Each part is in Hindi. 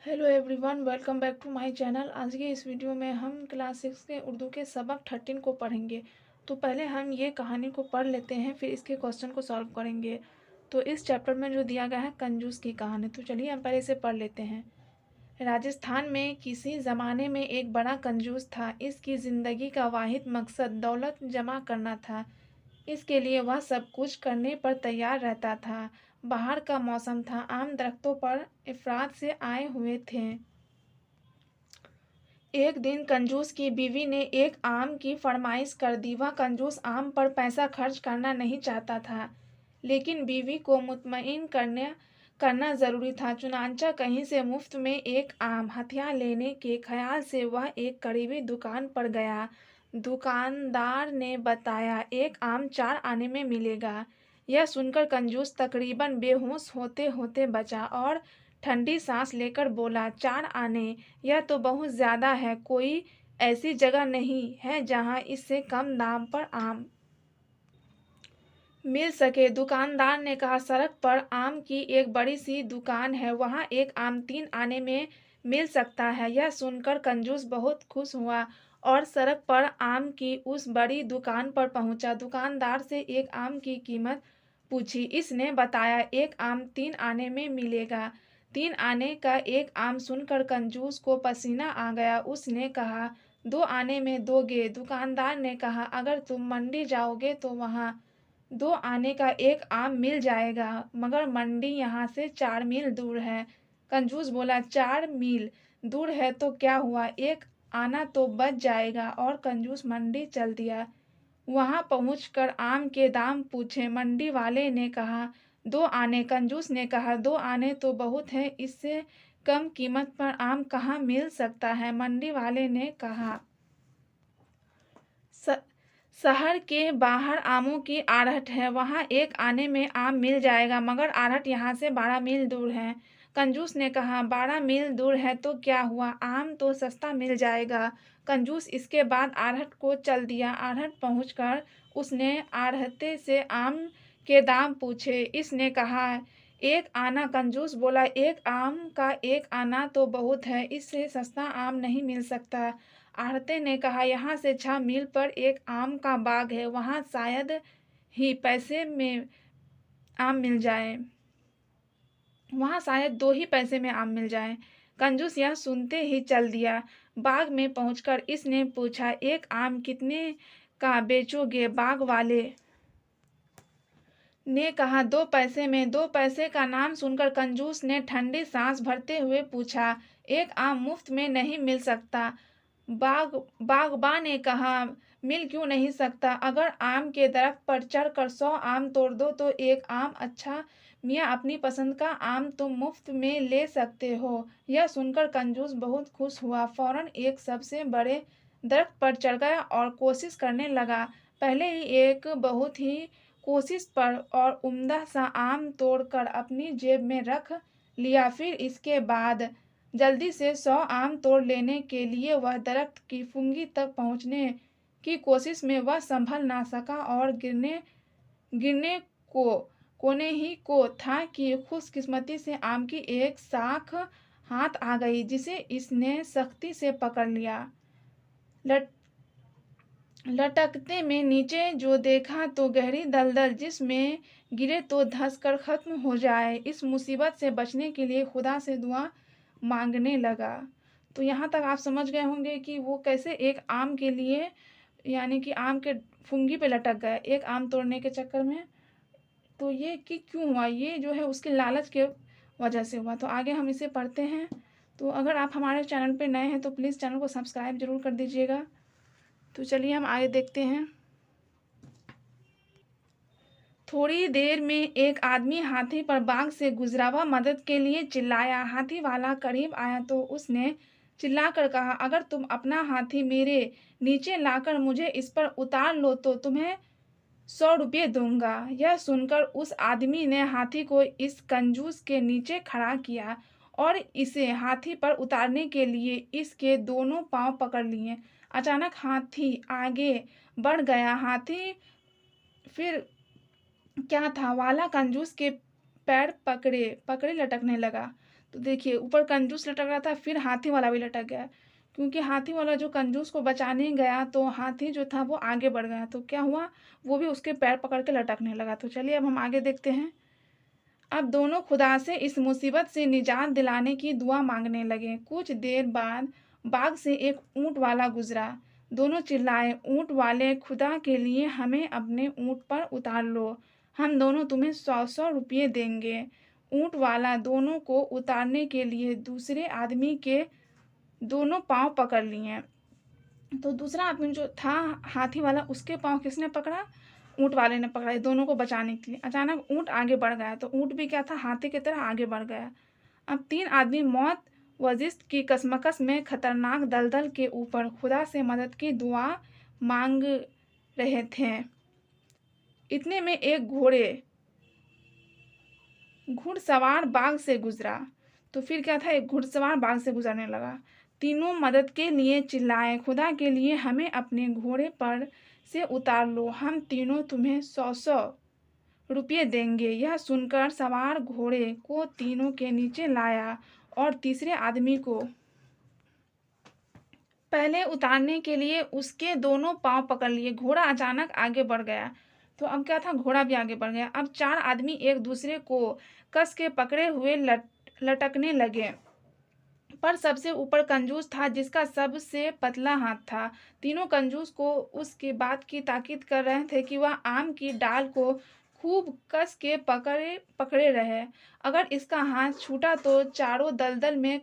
Hello everyone, welcome back to my channel. आज के इस वीडियो में हम क्लास 6 के उर्दू के सबक 13 को पढ़ेंगे। तो पहले हम ये कहानी को पढ़ लेते हैं, फिर इसके क्वेश्चन को सॉल्व करेंगे। तो इस चैप्टर में जो दिया गया है कंजूस की कहानी, तो चलिए हम पहले इसे पढ़ लेते हैं। राजस्थान में किसी ज़माने में एक बड़ा कंजूस था। इसकी ज़िंदगी का वाहिद मकसद दौलत जमा करना था। इसके लिए वह सब कुछ करने पर तैयार रहता था। बाहर का मौसम था, आम दरख्तों पर अफराद से आए हुए थे। एक दिन कंजूस की बीवी ने एक आम की फरमाइश कर दी। वह कंजूस आम पर पैसा खर्च करना नहीं चाहता था, लेकिन बीवी को मुतमईन करना ज़रूरी था। चुनांचा कहीं से मुफ्त में एक आम हथियार लेने के ख्याल से वह एक करीबी दुकान पर गया। दुकानदार ने बताया, एक आम 4 आने में मिलेगा। यह सुनकर कंजूस तकरीबन बेहोश होते होते बचा और ठंडी सांस लेकर बोला, 4 आने? यह तो बहुत ज़्यादा है। कोई ऐसी जगह नहीं है जहाँ इससे कम दाम पर आम मिल सके? दुकानदार ने कहा, सड़क पर आम की एक बड़ी सी दुकान है, वहाँ एक आम 3 आने में मिल सकता है। यह सुनकर कंजूस बहुत खुश हुआ और सड़क पर आम की उस बड़ी दुकान पर पहुंचा। दुकानदार से एक आम की कीमत पूछी। इसने बताया, एक आम 3 आने में मिलेगा। 3 आने का एक आम सुनकर कंजूस को पसीना आ गया। उसने कहा, 2 आने में दोगे? दुकानदार ने कहा, अगर तुम मंडी जाओगे तो वहाँ 2 आने का एक आम मिल जाएगा, मगर मंडी यहाँ से 4 मील दूर है। कंजूस बोला, 4 मील दूर है तो क्या हुआ, एक आना तो बच जाएगा। और कंजूस मंडी चल दिया। वहां पहुंचकर आम के दाम पूछे। मंडी वाले ने कहा, 2 आने। कंजूस ने कहा, 2 आने तो बहुत है, इससे कम कीमत पर आम कहाँ मिल सकता है? मंडी वाले ने कहा, शहर के बाहर आमों की आढ़त है, वहाँ 1 आने में आम मिल जाएगा, मगर आढ़त यहाँ से 12 मील दूर है। कंजूस ने कहा, 12 मील दूर है तो क्या हुआ, आम तो सस्ता मिल जाएगा। कंजूस इसके बाद आढ़त को चल दिया। आढ़त पहुंचकर उसने आढ़ते से आम के दाम पूछे। इसने कहा, 1 आना। कंजूस बोला, 1 आम का 1 आना तो बहुत है, इससे सस्ता आम नहीं मिल सकता। आढ़ते ने कहा, यहाँ से 6 मील पर एक आम का बाग है, वहाँ शायद ही पैसे में आम मिल जाए, वहाँ शायद 2 ही पैसे में आम मिल जाए। कंजूस यह सुनते ही चल दिया। बाग में पहुंचकर इसने पूछा, 1 आम कितने का बेचोगे? बाग वाले ने कहा, 2 पैसे में। 2 पैसे का नाम सुनकर कंजूस ने ठंडी सांस भरते हुए पूछा, 1 आम मुफ्त में नहीं मिल सकता? बागबान ने कहा, मिल क्यों नहीं सकता? अगर आम के दरख्त पर चढ़कर 100 आम तोड़ दो तो 1 आम। अच्छा मियाँ, अपनी पसंद का आम तुम मुफ्त में ले सकते हो। यह सुनकर कंजूस बहुत खुश हुआ। फौरन एक सबसे बड़े दरख्त पर चढ़ गया और कोशिश करने लगा। पहले ही एक बहुत ही कोशिश पर और उम्दा सा आम तोड़कर अपनी जेब में रख लिया। फिर इसके बाद जल्दी से 100 आम तोड़ लेने के लिए वह दरख्त की फुंगी तक पहुंचने की कोशिश में वह संभल ना सका और गिरने गिरने को कोने ही को था कि खुशकिस्मती से आम की एक शाख हाथ आ गई, जिसे इसने सख्ती से पकड़ लिया। लट लटकते में नीचे जो देखा तो गहरी दलदल, जिसमें गिरे तो धंस कर खत्म हो जाए। इस मुसीबत से बचने के लिए खुदा से दुआ मांगने लगा। तो यहाँ तक आप समझ गए होंगे कि वो कैसे एक आम के लिए, यानी कि आम के फुंगी पे लटक गए एक आम तोड़ने के चक्कर में। तो ये कि क्यों हुआ, ये जो है उसके लालच के वजह से हुआ। तो आगे हम इसे पढ़ते हैं। तो अगर आप हमारे चैनल पे नए हैं तो प्लीज़ चैनल को सब्सक्राइब जरूर कर दीजिएगा। तो चलिए हम आगे देखते हैं। थोड़ी देर में एक आदमी हाथी पर बाग से गुजरा। वह मदद के लिए चिल्लाया। हाथी वाला करीब आया तो उसने चिल्लाकर कहा, अगर तुम अपना हाथी मेरे नीचे लाकर मुझे इस पर उतार लो तो तुम्हें 100 रुपये दूंगा। यह सुनकर उस आदमी ने हाथी को इस कंजूस के नीचे खड़ा किया और इसे हाथी पर उतारने के लिए इसके दोनों पांव पकड़ लिए। अचानक हाथी आगे बढ़ गया। हाथी फिर क्या था, वाला कंजूस के पैर पकड़े पकड़े लटकने लगा। तो देखिए ऊपर कंजूस लटक रहा था, फिर हाथी वाला भी लटक गया, क्योंकि हाथी वाला जो कंजूस को बचाने गया तो हाथी जो था वो आगे बढ़ गया, तो क्या हुआ, वो भी उसके पैर पकड़ के लटकने लगा। तो चलिए अब हम आगे देखते हैं। अब दोनों खुदा से इस मुसीबत से निजात दिलाने की दुआ मांगने लगे। कुछ देर बाद बाग से एक ऊंट वाला गुजरा। दोनों चिल्लाए, ऊंट वाले, खुदा के लिए हमें अपने ऊंट पर उतार लो, हम दोनों तुम्हें 100-100 रुपये देंगे। ऊंट वाला दोनों को उतारने के लिए दूसरे आदमी के दोनों पांव पकड़ लिए। तो दूसरा आदमी जो था हाथी वाला, उसके पांव किसने पकड़ा, ऊंट वाले ने पकड़ा, दोनों को बचाने के लिए। अचानक ऊंट आगे बढ़ गया, तो ऊंट भी क्या था, हाथी की तरह आगे बढ़ गया। अब तीन आदमी मौत वजिस्त की कसमकस में खतरनाक दलदल के ऊपर खुदा से मदद की दुआ मांग रहे थे। इतने में एक घुड़सवार बाग से गुजरा। तो फिर क्या था, एक घुड़सवार बाग से गुजरने लगा। तीनों मदद के लिए चिल्लाए, खुदा के लिए हमें अपने घोड़े पर से उतार लो, हम तीनों तुम्हें 100-100 रुपये देंगे। यह सुनकर सवार घोड़े को तीनों के नीचे लाया और तीसरे आदमी को पहले उतारने के लिए उसके दोनों पांव पकड़ लिए। घोड़ा अचानक आगे बढ़ गया, तो अब क्या था, घोड़ा भी आगे बढ़ गया। अब चार आदमी एक दूसरे को कस के पकड़े हुए लटकने लगे, पर सबसे ऊपर कंजूस था जिसका सबसे पतला हाथ था। तीनों कंजूस को उसके बात की ताकीद कर रहे थे कि वह आम की डाल को खूब कस के पकड़े रहे। अगर इसका हाथ छूटा तो चारों दलदल में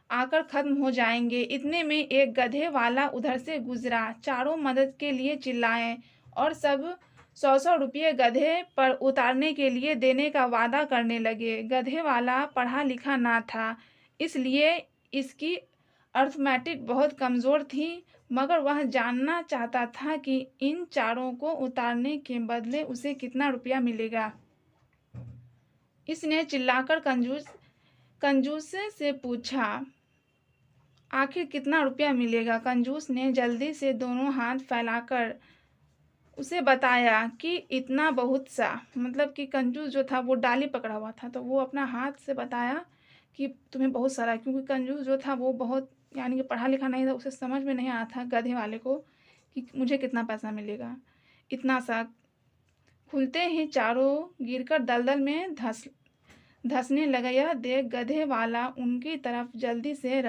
आकर खत्म हो जाएंगे। इतने में एक गधे वाला उधर से गुजरा। चारों मदद के लिए चिल्लाए और सब 100-100 रुपये गधे पर उतारने के लिए देने का वादा करने लगे। गधे वाला पढ़ा लिखा ना था, इसलिए इसकी अर्थमेटिक बहुत कमज़ोर थी, मगर वह जानना चाहता था कि इन चारों को उतारने के बदले उसे कितना रुपया मिलेगा। इसने चिल्लाकर कंजूस से पूछा, आखिर कितना रुपया मिलेगा। कंजूस ने जल्दी से दोनों हाथ फैलाकर उसे बताया कि इतना बहुत सा, मतलब कि कंजूस जो था वो डाली पकड़ा हुआ था, तो वो अपना हाथ से बताया कि तुम्हें बहुत सारा, क्योंकि कंजूस जो था वो बहुत, यानी कि पढ़ा लिखा नहीं था, उसे समझ में नहीं आया था गधे वाले को कि मुझे कितना पैसा मिलेगा। इतना सा। खुलते ही चारों गिरकर दलदल में धंसने लगे। यह देख गधे वाला उनकी तरफ जल्दी से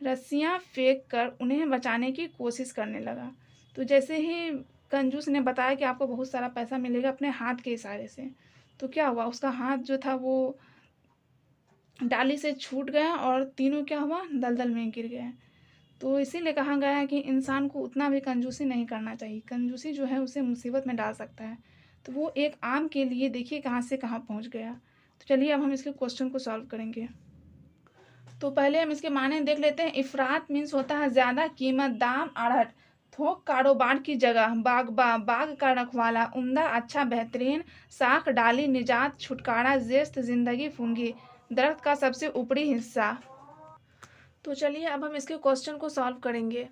रस्सियाँ फेंक कर उन्हें बचाने की कोशिश करने लगा। तो जैसे ही कंजूस ने बताया कि आपको बहुत सारा पैसा मिलेगा अपने हाथ के इशारे से, तो क्या हुआ, उसका हाथ जो था वो डाली से छूट गया और तीनों क्या हुआ, दलदल में गिर गए। तो इसीलिए कहा गया है कि इंसान को उतना भी कंजूसी नहीं करना चाहिए। कंजूसी जो है उसे मुसीबत में डाल सकता है। तो वो एक आम के लिए देखिए कहाँ से कहाँ पहुँच गया। तो चलिए अब हम इसके क्वेश्चन को सॉल्व करेंगे। तो पहले हम इसके माने देख लेते हैं। इफरात मीन्स होता है ज़्यादा कीमत, दाम, आढ़त, थोक, कारोबार की जगह, बाग का रखवाला, उम्दा, अच्छा, बेहतरीन, साख, डाली, निजात, छुटकारा, जेस्त, जिंदगी, फूंगी, दरख्त का सबसे ऊपरी हिस्सा। तो चलिए अब हम इसके क्वेश्चन को सॉल्व करेंगे।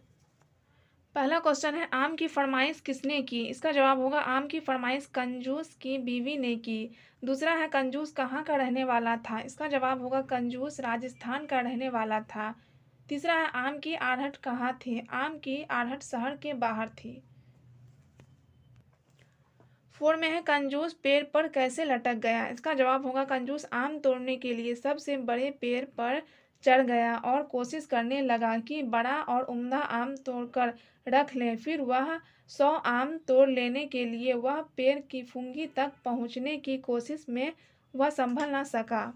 पहला क्वेश्चन है, आम की फरमाइश किसने की। इसका जवाब होगा आम की फरमाइश कंजूस की बीवी ने की। दूसरा है, कंजूस कहाँ का रहने वाला था। इसका जवाब होगा कंजूस राजस्थान का रहने वाला था। तीसरा है, आम की आढ़त कहाँ थी। आम की आढ़त शहर के बाहर थी। 4 में है, कंजूस पेड़ पर कैसे लटक गया। इसका जवाब होगा कंजूस आम तोड़ने के लिए सबसे बड़े पेड़ पर चढ़ गया और कोशिश करने लगा कि बड़ा और उम्दा आम तोड़कर रख ले। फिर वह 100 आम तोड़ लेने के लिए वह पेड़ की फुंगी तक पहुंचने की कोशिश में वह संभल न सका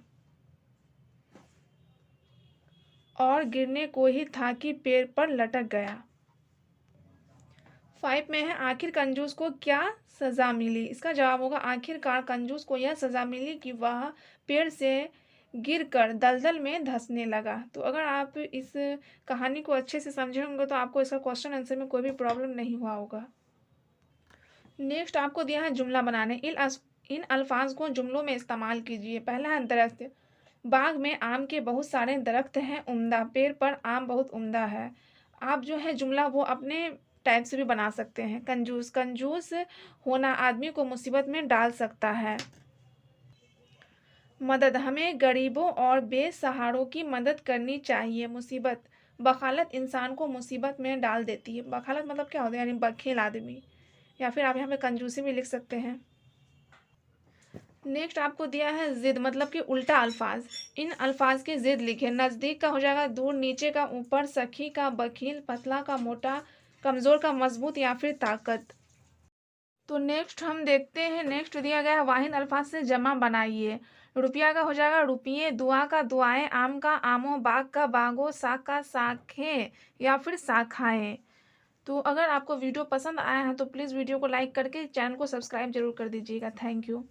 और गिरने को ही था कि पेड़ पर लटक गया। 5 में है, आखिर कंजूस को क्या सज़ा मिली। इसका जवाब होगा आखिरकार कंजूस को यह सज़ा मिली कि वह पेड़ से गिरकर दलदल में धंसने लगा। तो अगर आप इस कहानी को अच्छे से समझे होंगे तो आपको इसका क्वेश्चन आंसर में कोई भी प्रॉब्लम नहीं हुआ होगा। नेक्स्ट आपको दिया है जुमला बनाने। इन अल्फाज को जुमलों में इस्तेमाल कीजिए। पहला है, दरख्त, बाग में आम के बहुत सारे दरख्त हैं। उम्दा, पेड़ पर आम बहुत उम्दा है। आप जो है जुमला वो अपने टाइप से भी बना सकते हैं। कंजूस, कंजूस होना आदमी को मुसीबत में डाल सकता है। मदद, हमें गरीबों और बेसहारों की मदद करनी चाहिए। मुसीबत, बखालत इंसान को मुसीबत में डाल देती है। बखालत मतलब क्या होता है, यानी बखेल आदमी, या फिर आप यहाँ पे कंजूसी भी लिख सकते हैं। नेक्स्ट आपको दिया है जिद, मतलब कि उल्टा अल्फाज। इन अल्फाज के जिद लिखे। नज़दीक का हो जाएगा दूर, नीचे का ऊपर, सखी का बखील, पतला का मोटा, कमज़ोर का मजबूत, या फिर ताकत। तो नेक्स्ट हम देखते हैं, नेक्स्ट दिया गया है वाहिन अल्फाज से जमा बनाइए। रुपया का हो जाएगा रुपये, दुआ का दुआएं, आम का आमों, बाग का बागों, साख का साखें, या फिर शाखाएं। तो अगर आपको वीडियो पसंद आया है तो प्लीज़ वीडियो को लाइक करके चैनल को सब्सक्राइब जरूर कर दीजिएगा। Thank you.